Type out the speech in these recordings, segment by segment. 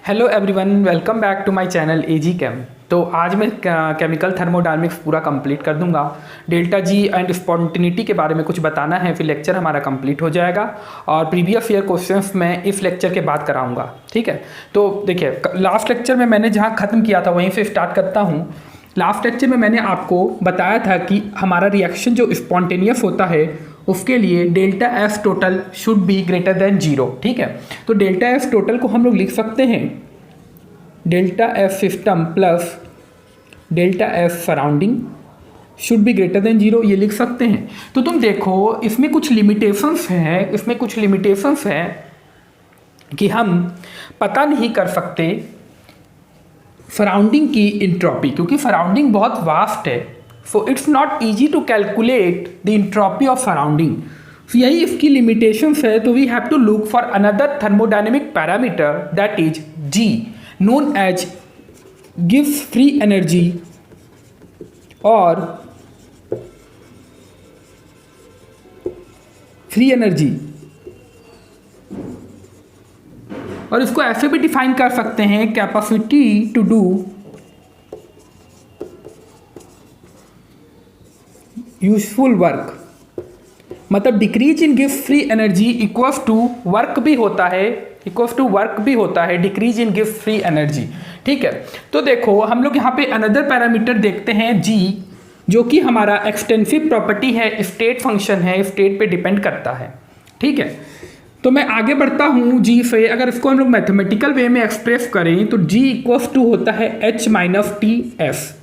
Hello everyone, welcome back to my channel AG cam. तो आज मैं केमिकल थर्मोडायनामिक्स पूरा कंप्लीट कर दूंगा। डेल्टा जी एंड स्पॉन्टेनिटी के बारे में कुछ बताना है, फिर लेक्चर हमारा कंप्लीट हो जाएगा और प्रीवियस ईयर क्वेश्चंस मैं इस लेक्चर के बाद कराऊंगा। ठीक है, तो देखिए लास्ट लेक्चर में मैंने जहां ख़त्म किया था वहीं से स्टार्ट करता हूं। लास्ट लेक्चर में मैंने आपको बताया था कि हमारा रिएक्शन जो स्पॉन्टेनियस होता है उसके लिए delta F total should be greater than 0। ठीक है, तो डेल्टा एफ टोटल को हम लोग लिख सकते हैं delta F system plus delta F surrounding should be greater than 0, ये लिख सकते हैं। तो तुम देखो इसमें कुछ लिमिटेशंस हैं, कि हम पता नहीं कर सकते सराउंडिंग की इंट्रॉपी, क्योंकि सराउंडिंग बहुत वास्ट है। So it's not easy to calculate the entropy of surrounding. यही इसकी लिमिटेशंस है। तो we have to look for another thermodynamic parameter that is G, known as गिव्स फ्री एनर्जी और फ्री एनर्जी, और इसको ऐसे भी डिफाइन कर सकते हैं capacity to do useful work. मतलब डिक्रीज इन गिव free energy equals to work भी होता है, डिक्रीज इन गिव फ्री एनर्जी। ठीक है, तो देखो हम लोग यहाँ पे अनदर पैरामीटर देखते हैं जी, जो कि हमारा एक्सटेंसिव प्रॉपर्टी है, स्टेट फंक्शन है, स्टेट पे डिपेंड करता है। ठीक है, तो मैं आगे बढ़ता हूँ जी से। अगर इसको हम लोग मैथमेटिकल वे में एक्सप्रेस करें तो जी इक्वल्स टू होता है H माइनस टी एफ।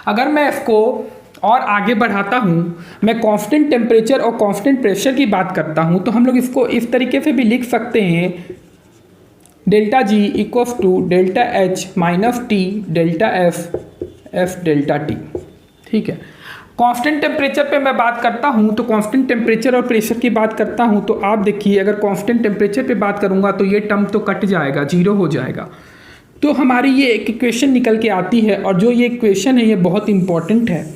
अगर मैं इसको और आगे बढ़ाता हूँ, मैं कांस्टेंट टेम्परेचर और कांस्टेंट प्रेशर की बात करता हूँ, तो हम लोग इसको इस तरीके से भी लिख सकते हैं delta G equals to delta H minus T delta F delta T. ठीक है, कांस्टेंट टेम्परेचर पे मैं बात करता हूँ, तो कांस्टेंट टेम्परेचर और प्रेशर की बात करता हूँ, तो आप देखिए अगर कांस्टेंट टेम्परेचर पे बात करूँगा तो ये टर्म तो कट जाएगा, 0 हो जाएगा। तो हमारी ये एक इक्वेशन निकल के आती है, और जो ये इक्वेशन है ये बहुत इंपॉर्टेंट है।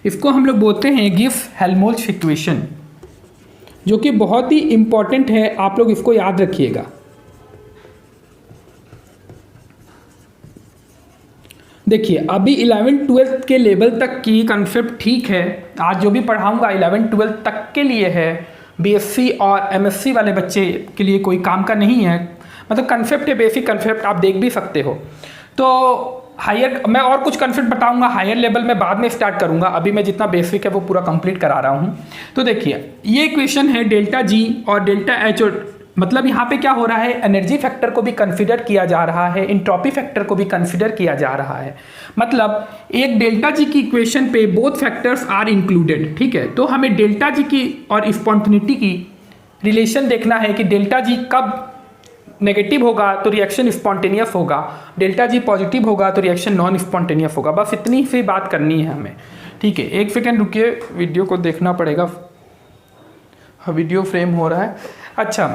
इसको हम लोग बोलते हैं गिब्स हेल्महोल्ट्ज इक्वेशन, जो कि बहुत ही इंपॉर्टेंट है। आप लोग इसको याद रखिएगा। देखिए अभी 11-12 के लेवल तक की कंसेप्ट ठीक है, आज जो भी पढ़ाऊंगा 11-12 तक के लिए है। बीएससी और एमएससी वाले बच्चे के लिए कोई काम का नहीं है। मतलब कंसेप्ट है, बेसिक कंसेप्ट आप देख भी सकते हो। तो हायर मैं और कुछ कंसेप्ट बताऊंगा, हायर लेवल में बाद में स्टार्ट करूंगा। अभी मैं जितना बेसिक है वो पूरा कंप्लीट करा रहा हूं। तो देखिए ये इक्वेशन है डेल्टा जी और डेल्टा एच, और मतलब यहाँ पे क्या हो रहा है, एनर्जी फैक्टर को भी कंसीडर किया जा रहा है, इंट्रॉपी फैक्टर को भी कंसीडर किया जा रहा है। मतलब एक डेल्टा जी की इक्वेशन पे बोथ फैक्टर्स आर इंक्लूडेड। ठीक है, तो हमें डेल्टा जी की और स्पॉन्टेनिटी की रिलेशन देखना है कि डेल्टा जी कब नेगेटिव होगा तो रिएक्शन स्पॉन्टेनियस होगा, डेल्टा जी पॉजिटिव होगा तो रिएक्शन नॉन स्पॉन्टेनियस होगा। बस इतनी सी बात करनी है हमें। ठीक है, एक सेकेंड रुकिए, वीडियो को देखना पड़ेगा, वीडियो फ्रेम हो रहा है। अच्छा,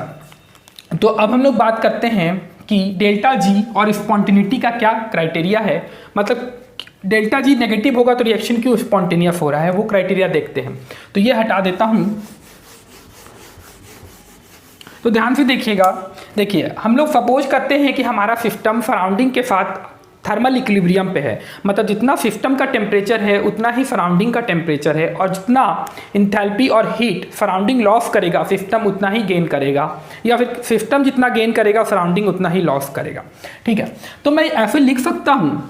तो अब हम लोग बात करते हैं कि डेल्टा जी और स्पॉन्टेनिटी का क्या क्राइटेरिया है। मतलब डेल्टा जी नेगेटिव होगा तो रिएक्शन क्यों स्पॉन्टेनियस हो रहा है, वो क्राइटेरिया देखते हैं। तो ये हटा देता हूँ, तो ध्यान से देखिएगा। देखिए हम लोग सपोज करते हैं कि हमारा सिस्टम सराउंडिंग के साथ थर्मल इक्विलिब्रियम पे है। मतलब जितना सिस्टम का टेम्परेचर है उतना ही सराउंडिंग का टेम्परेचर है, और जितना इंथैल्पी और हीट सराउंडिंग लॉस करेगा सिस्टम उतना ही गेन करेगा, या फिर सिस्टम जितना गेन करेगा सराउंडिंग उतना ही लॉस करेगा। ठीक है, तो मैं ऐसे लिख सकता हूँ,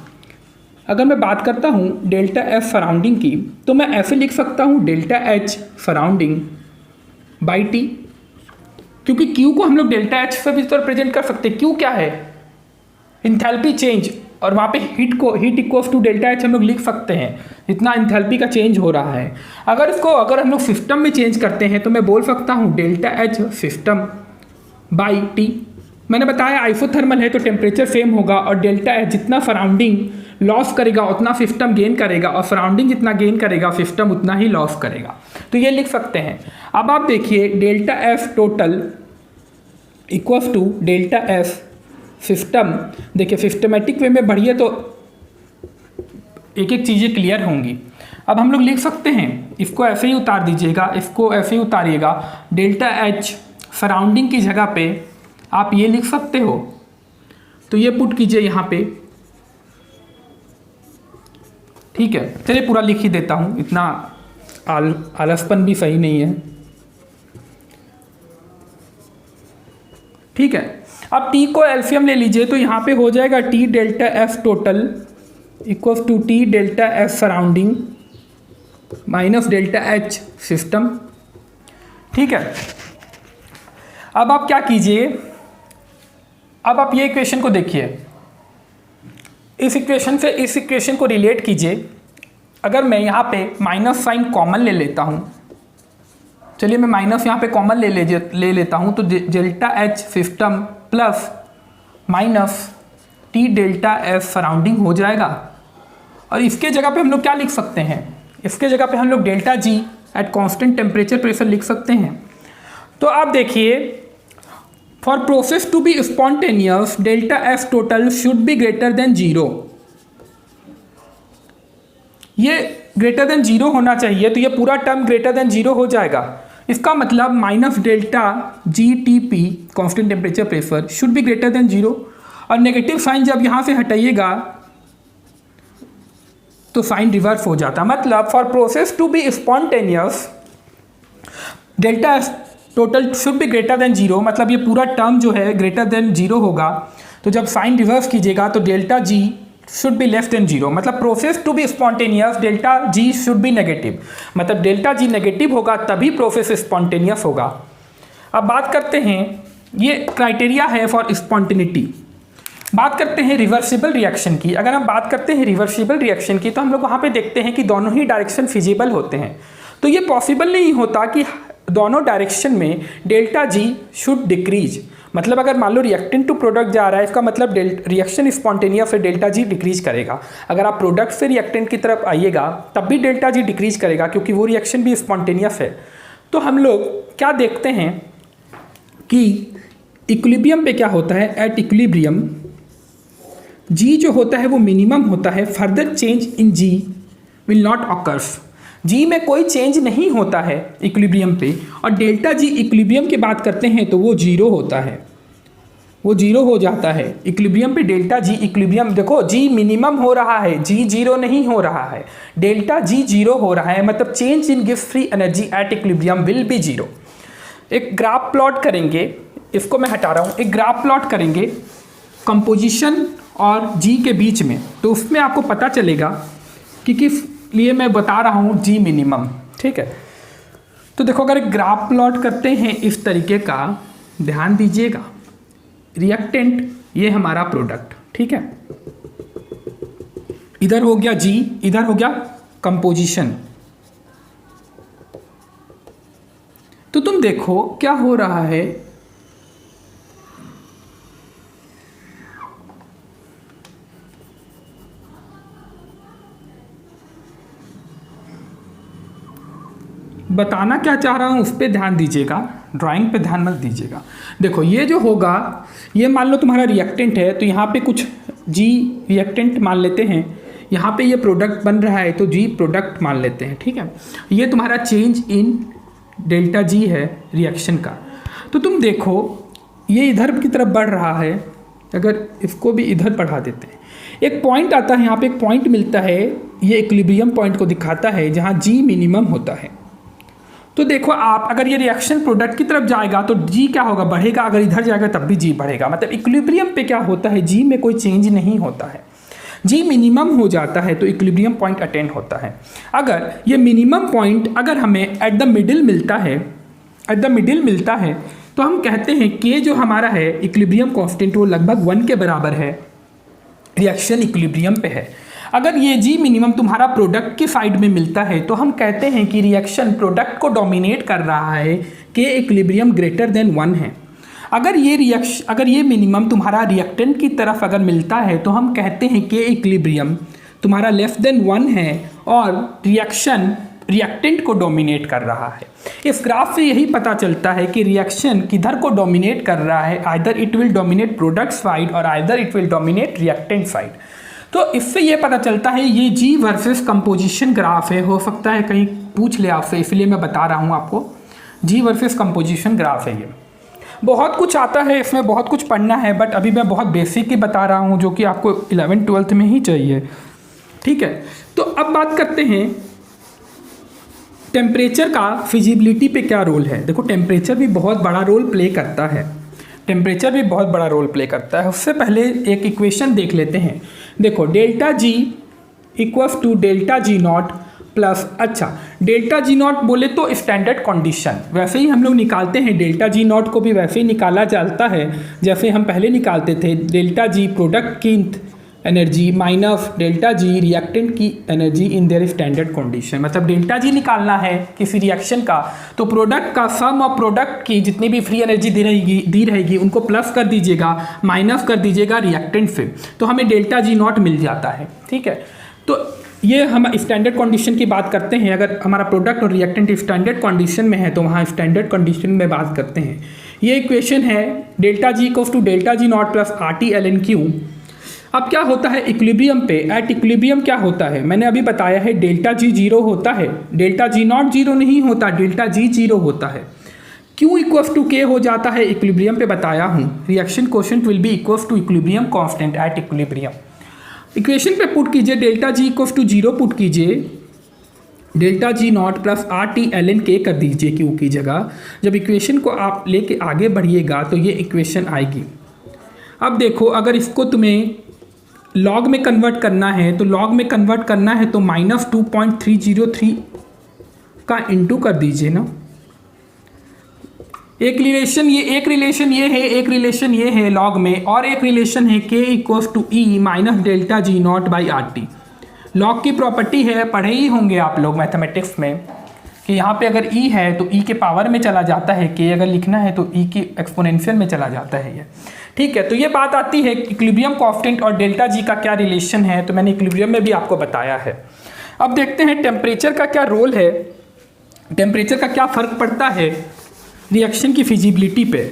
अगर मैं बात करता हूँ डेल्टा एफ सराउंडिंग की, तो मैं ऐसे लिख सकता हूँ delta H surrounding by T, क्योंकि Q को हम लोग डेल्टा एच से भी तो रिप्रेजेंट कर सकते हैं। Q क्या है, इंथैल्पी चेंज, और वहाँ पे heat equals to delta H हम लोग लिख सकते हैं, इतना इंथैल्पी का चेंज हो रहा है। अगर हम लोग सिस्टम में चेंज करते हैं तो मैं बोल सकता हूँ delta H system by T. मैंने बताया आइसोथर्मल है तो टेम्परेचर सेम होगा, और डेल्टा एच जितना सराउंडिंग लॉस करेगा उतना सिस्टम गेन करेगा, और सराउंडिंग जितना गेन करेगा सिस्टम उतना ही लॉस करेगा। तो ये लिख सकते हैं। अब आप देखिए delta F total equals to delta F system. देखिए सिस्टमेटिक वे में बढ़िए तो एक एक चीज़ें क्लियर होंगी। अब हम लोग लिख सकते हैं, इसको ऐसे ही उतार दीजिएगा, इसको ऐसे ही उतारिएगा, डेल्टा एच सराउंडिंग की जगह पे आप ये लिख सकते हो तो ये पुट कीजिए यहाँ पे, ठीक है। चलिए पूरा लिख ही देता हूँ, इतना आलसपन भी सही नहीं है, ठीक है। अब टी को एलसीएम ले लीजिए, तो यहाँ पे हो जाएगा T delta F total equals to T delta F surrounding minus delta H system, ठीक है। अब आप क्या कीजिए, अब आप ये इक्वेशन को देखिए, इस इक्वेशन से इस इक्वेशन को रिलेट कीजिए। अगर मैं यहाँ पे माइनस साइन कॉमन ले लेता हूँ, चलिए मैं माइनस यहाँ पे कॉमन ले लेता हूँ, तो delta H system plus minus T delta F surrounding हो जाएगा। और इसके जगह पे हम लोग क्या लिख सकते हैं, इसके जगह पे हम लोग delta G at constant temperature pressure लिख सकते हैं। तो आप देखिए, for process to be spontaneous delta F total should be greater than 0, ये ग्रेटर देन 0 होना चाहिए, तो ये पूरा टर्म ग्रेटर देन 0 हो जाएगा। इसका मतलब minus delta G T P constant temperature pressure should be greater than 0, और नेगेटिव साइन जब यहाँ से हटाइएगा तो साइन रिवर्स हो जाता। मतलब for process to be spontaneous delta total should be greater than 0, मतलब ये पूरा टर्म जो है ग्रेटर देन 0 होगा। तो जब साइन रिवर्स कीजिएगा तो delta G should be less than 0, मतलब process to be spontaneous delta G should be negative, मतलब डेल्टा जी नेगेटिव होगा तभी प्रोसेस स्पॉन्टेनियस होगा। अब बात करते हैं, ये क्राइटेरिया है फॉर स्पॉन्टेनिटी। बात करते हैं रिवर्सिबल रिएक्शन की। अगर हम बात करते हैं रिवर्सिबल रिएक्शन की, तो हम लोग वहाँ पे देखते हैं कि दोनों ही डायरेक्शन फिजिबल होते हैं। तो ये पॉसिबल नहीं होता कि दोनों डायरेक्शन में डेल्टा जी शुड डिक्रीज, मतलब अगर मान लो रिएक्टेंट टू प्रोडक्ट जा रहा है, इसका मतलब रिएक्शन स्पॉन्टेनियस से डेल्टा जी डिक्रीज करेगा। अगर आप प्रोडक्ट से रिएक्टेंट की तरफ आइएगा तब भी डेल्टा जी डिक्रीज करेगा, क्योंकि वो रिएक्शन भी स्पॉन्टेनियस है। तो हम लोग क्या देखते हैं कि इक्विलिब्रियम पे क्या होता है, एट इक्विलिब्रियम जी जो होता है वो मिनिमम होता है, further change in G will not occurs, G में कोई चेंज नहीं होता है इक्विलिब्रियम पे। और डेल्टा जी इक्विलिब्रियम की बात करते हैं तो वो 0 होता है, वो 0 हो जाता है इक्विलिब्रियम पे। डेल्टा जी इक्विलिब्रियम देखो, जी मिनिमम हो रहा है, जी 0 नहीं हो रहा है, डेल्टा जी 0 हो रहा है, मतलब change in gives free energy at equilibrium will be 0। एक ग्राफ प्लॉट करेंगे, इसको मैं हटा रहा हूँ, एक ग्राफ प्लॉट करेंगे कंपोजिशन और जी के बीच में, तो उसमें आपको पता चलेगा कि किस लिए मैं बता रहा हूँ जी मिनिमम, ठीक है। तो देखो, अगर एक ग्राफ प्लॉट करते हैं इस तरीके का, ध्यान दीजिएगा, रिएक्टेंट ये हमारा प्रोडक्ट, ठीक है, इधर हो गया जी, इधर हो गया कंपोजिशन। तो तुम देखो क्या हो रहा है, बताना क्या चाह रहा हूँ उस पर ध्यान दीजिएगा, ड्राइंग पे ध्यान मत दीजिएगा। देखो ये जो होगा, ये मान लो तुम्हारा रिएक्टेंट है, तो यहाँ पे कुछ जी रिएक्टेंट मान लेते हैं, यहाँ पे ये प्रोडक्ट बन रहा है तो जी प्रोडक्ट मान लेते हैं, ठीक है। ये तुम्हारा चेंज इन डेल्टा जी है रिएक्शन का। तो तुम देखो ये इधर की तरफ बढ़ रहा है, अगर इसको भी इधर बढ़ा देते हैं, एक पॉइंट आता है, यहाँ पे एक पॉइंट मिलता है, ये इक्विलिब्रियम पॉइंट को दिखाता है जहाँ जी मिनिमम होता है। तो देखो आप, अगर ये रिएक्शन प्रोडक्ट की तरफ जाएगा तो जी क्या होगा, बढ़ेगा, अगर इधर जाएगा तब भी जी बढ़ेगा। मतलब इक्विलिब्रियम पे क्या होता है, जी में कोई चेंज नहीं होता है, जी मिनिमम हो जाता है तो इक्विलिब्रियम पॉइंट अटेंड होता है। अगर ये मिनिमम पॉइंट अगर हमें एट द मिडिल मिलता है, एट द मिडिल मिलता है, तो हम कहते हैं कि जो हमारा है इक्विलिब्रियम कांस्टेंट वो लगभग 1 के बराबर है, रिएक्शन इक्विलिब्रियम पे है। अगर ये जी मिनिमम तुम्हारा प्रोडक्ट की साइड में मिलता है तो हम कहते हैं कि रिएक्शन प्रोडक्ट को डोमिनेट कर रहा है, के इक्विलिब्रियम ग्रेटर देन 1 है। अगर ये मिनिमम तुम्हारा रिएक्टेंट की तरफ अगर मिलता है तो हम कहते हैं कि इक्विलिब्रियम तुम्हारा लेस देन 1 है और रिएक्शन रिएक्टेंट को डोमिनेट कर रहा है। इस ग्राफ से यही पता चलता है कि रिएक्शन किधर को डोमिनेट कर रहा है, either it will dominate product side और either it will dominate reactant side. तो इससे ये पता चलता है ये जी वर्सेस कंपोजिशन ग्राफ है, हो सकता है कहीं पूछ ले आपसे, इसलिए मैं बता रहा हूँ आपको, जी वर्सेस कंपोजिशन ग्राफ है ये। बहुत कुछ आता है इसमें, बहुत कुछ पढ़ना है, बट अभी मैं बहुत बेसिक ही बता रहा हूँ जो कि आपको 11th-12th में ही चाहिए। ठीक है, तो अब बात करते हैं टेम्परेचर का फिजिबिलिटी पे क्या रोल है। देखो टेम्परेचर भी बहुत बड़ा रोल प्ले करता है, टेम्परेचर भी बहुत बड़ा रोल प्ले करता है। उससे पहले एक इक्वेशन देख लेते हैं। देखो delta G equals to delta G not plus, अच्छा डेल्टा जी नॉट बोले तो स्टैंडर्ड कंडीशन, वैसे ही हम लोग निकालते हैं डेल्टा जी नॉट को भी वैसे ही निकाला जाता है जैसे हम पहले निकालते थे। डेल्टा जी प्रोडक्ट की energy minus delta G reactant की energy in their standard condition. मतलब डेल्टा जी निकालना है किसी रिएक्शन का तो प्रोडक्ट का सम ऑफ प्रोडक्ट की जितनी भी फ्री एनर्जी दी रहेगी उनको प्लस कर दीजिएगा, माइनस कर दीजिएगा रिएक्टेंट से, तो हमें डेल्टा जी नॉट मिल जाता है। ठीक है, तो ये हम स्टैंडर्ड कंडीशन की बात करते हैं। अगर हमारा प्रोडक्ट और रिएक्टेंट स्टैंडर्ड कंडीशन में है तो वहाँ स्टैंडर्ड कंडीशन में बात करते हैं। ये इक्वेशन है delta G equals to delta G not plus R T L N Q. अब क्या होता है इक्विलिब्रियम पे, एट इक्विलिब्रियम क्या होता है मैंने अभी बताया है, डेल्टा जी जीरो होता है, डेल्टा जी नॉट जीरो नहीं होता, डेल्टा जी जीरो होता है। क्यू इक्वल्स टू के हो जाता है इक्विलिब्रियम पे बताया हूँ, reaction quotient will be equals to equilibrium constant at equilibrium. Equation पे पुट कीजिए delta G equals to zero put कीजिए, delta G not plus R T L N K कर दीजिए क्यू की जगह। जब इक्वेशन को आप लेके आगे बढ़िएगा तो ये इक्वेशन आएगी। अब देखो अगर इसको तुम्हें लॉग में कन्वर्ट करना है तो लॉग में कन्वर्ट करना है तो -2.303 का इंटू कर दीजिए ना। एक रिलेशन ये है लॉग में, और एक रिलेशन है k equals to E minus delta G not by R T. Log की प्रॉपर्टी है, पढ़े ही होंगे आप लोग मैथमेटिक्स में कि यहाँ पे अगर e है तो e के पावर में चला जाता है, k अगर लिखना है तो e की एक्सपोनेंशियल में चला जाता है ये। ठीक है, तो ये बात आती है इक्विलिब्रियम कांस्टेंट और डेल्टा जी का क्या रिलेशन है, तो मैंने इक्विलिब्रियम में भी आपको बताया है। अब देखते हैं टेम्परेचर का क्या रोल है, टेम्परेचर का क्या फ़र्क पड़ता है रिएक्शन की फिजिबिलिटी पे।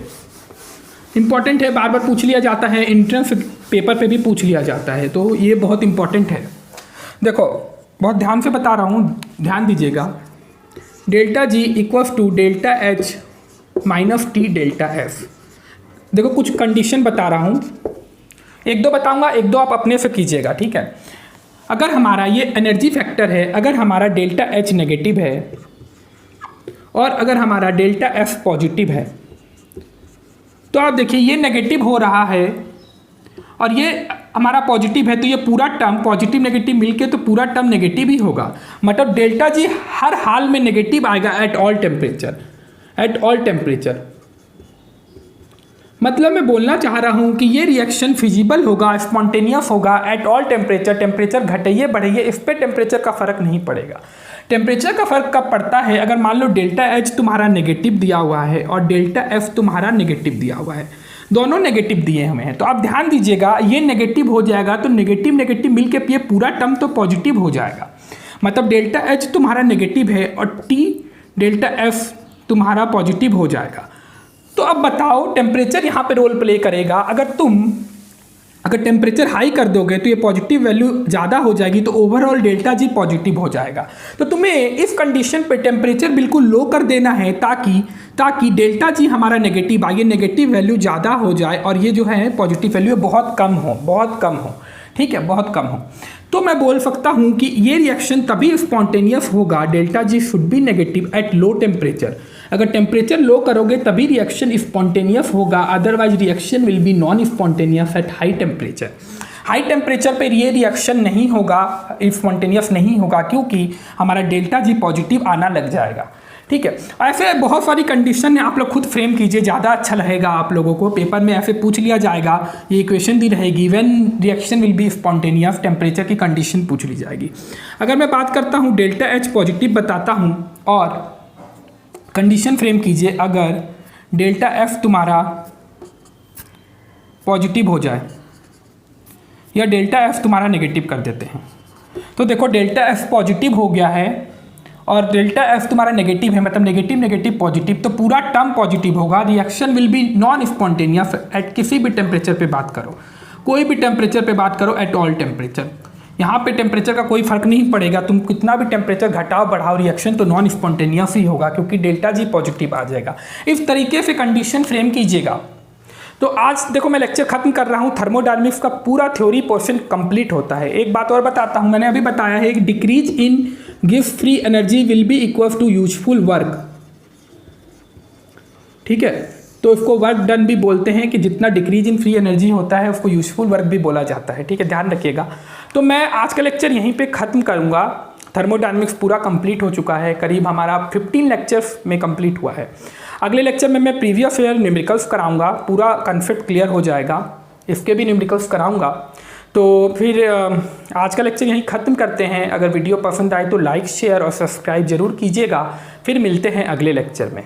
इंपॉर्टेंट है, बार बार पूछ लिया जाता है, एंट्रेंस पेपर पे भी पूछ लिया जाता है, तो ये बहुत इंपॉर्टेंट है। देखो बहुत ध्यान से बता रहा हूँ, ध्यान दीजिएगा। Delta G equals to delta H minus T delta F. देखो कुछ कंडीशन बता रहा हूँ, एक दो बताऊँगा, एक दो आप अपने से कीजिएगा। ठीक है, अगर हमारा ये एनर्जी फैक्टर है, अगर हमारा डेल्टा एच नेगेटिव है और अगर हमारा डेल्टा एफ पॉजिटिव है, तो आप देखिए ये नेगेटिव हो रहा है और ये हमारा पॉजिटिव है, तो ये पूरा टर्म पॉजिटिव नेगेटिव मिलके तो पूरा टर्म नेगेटिव ही होगा। मतलब डेल्टा जी हर हाल में नेगेटिव आएगा एट ऑल टेम्परेचर। मतलब मैं बोलना चाह रहा हूँ कि ये रिएक्शन फिजिबल होगा, स्पॉन्टेनियस होगा एट ऑल टेम्परेचर। टेम्परेचर घटाइए बढ़ाइए इस पर टेम्परेचर का फ़र्क नहीं पड़ेगा। टेम्परेचर का फ़र्क कब पड़ता है, अगर मान लो डेल्टा एच तुम्हारा नेगेटिव दिया हुआ है और डेल्टा एफ तुम्हारा नेगेटिव दिया हुआ है, दोनों नेगेटिव दिए हमें हैं, तो आप ध्यान दीजिएगा ये नेगेटिव हो जाएगा तो नेगेटिव नेगेटिव मिलके ये पूरा टर्म तो पॉजिटिव हो जाएगा। मतलब डेल्टा एच तुम्हारा नेगेटिव है और टी डेल्टा एफ तुम्हारा पॉजिटिव हो जाएगा। तो अब बताओ टेम्परेचर यहाँ पे रोल प्ले करेगा। अगर टेम्परेचर हाई कर दोगे तो ये पॉजिटिव वैल्यू ज़्यादा हो जाएगी, तो ओवरऑल डेल्टा जी पॉजिटिव हो जाएगा। तो तुम्हें इस कंडीशन पे टेम्परेचर बिल्कुल लो कर देना है ताकि डेल्टा जी हमारा नेगेटिव आगे, नेगेटिव वैल्यू ज़्यादा हो जाए और ये जो है पॉजिटिव वैल्यू बहुत कम हो। ठीक है, बहुत कम हो। तो मैं बोल सकता हूँ कि ये रिएक्शन तभी स्पॉन्टेनियस होगा, delta G should be negative at low temperature. अगर टेम्परेचर लो करोगे तभी रिएक्शन स्पॉन्टेनियस होगा, otherwise reaction will be non spontaneous at high temperature. High temperature पर ये रिएक्शन नहीं होगा, स्पॉन्टेनियस नहीं होगा, क्योंकि हमारा डेल्टा जी पॉजिटिव आना लग जाएगा। ठीक है, ऐसे बहुत सारी कंडीशन है, आप लोग खुद फ्रेम कीजिए, ज़्यादा अच्छा रहेगा आप लोगों को। पेपर में ऐसे पूछ लिया जाएगा, ये इक्वेशन दी रहेगी, when reaction will be spontaneous, temperature की कंडीशन पूछ ली जाएगी। अगर मैं बात करता हूँ डेल्टा एच पॉजिटिव बताता हूँ और कंडीशन फ्रेम कीजिए, अगर डेल्टा एफ तुम्हारा पॉजिटिव हो जाए या डेल्टा एफ तुम्हारा नेगेटिव कर देते हैं, तो देखो डेल्टा एफ पॉजिटिव हो गया है और डेल्टा एफ तुम्हारा नेगेटिव है, मतलब नेगेटिव नेगेटिव पॉजिटिव, तो पूरा टर्म पॉजिटिव होगा। Reaction will be non spontaneous at किसी भी टेम्परेचर पे बात करो, कोई भी टेम्परेचर पे बात करो, एट ऑल टेम्परेचर। यहाँ पे टेम्परेचर का कोई फर्क नहीं पड़ेगा, तुम कितना भी टेम्परेचर घटाओ बढ़ाओ रिएक्शन तो नॉन स्पॉन्टेनियस ही होगा क्योंकि डेल्टा जी पॉजिटिव आ जाएगा। इस तरीके से कंडीशन फ्रेम कीजिएगा। तो आज देखो मैं लेक्चर खत्म कर रहा हूँ, थर्मोडायनामिक्स का पूरा थ्योरी पोर्शन कंप्लीट होता है। एक बात और बताता हूँ, मैंने अभी बताया है कि decrease in gives free energy will be equal to useful work, ठीक है। तो इसको वर्क डन भी बोलते हैं कि जितना डिक्रीज इन फ्री एनर्जी होता है उसको यूजफुल वर्क भी बोला जाता है, ठीक है, ध्यान रखिएगा। तो मैं आज का लेक्चर यहीं पे ख़त्म करूँगा। थर्मोडायनामिक्स पूरा कंप्लीट हो चुका है, करीब हमारा 15 लेक्चर्स में कंप्लीट हुआ है। अगले लेक्चर में मैं प्रीवियस ईयर न्यूमेरिकल्स कराऊंगा, पूरा कॉन्सेप्ट क्लियर हो जाएगा, इसके भी न्यूमेरिकल्स कराऊंगा। तो फिर आज का लेक्चर यहीं ख़त्म करते हैं। अगर वीडियो पसंद आए तो लाइक शेयर और सब्सक्राइब जरूर कीजिएगा। फिर मिलते हैं अगले लेक्चर में।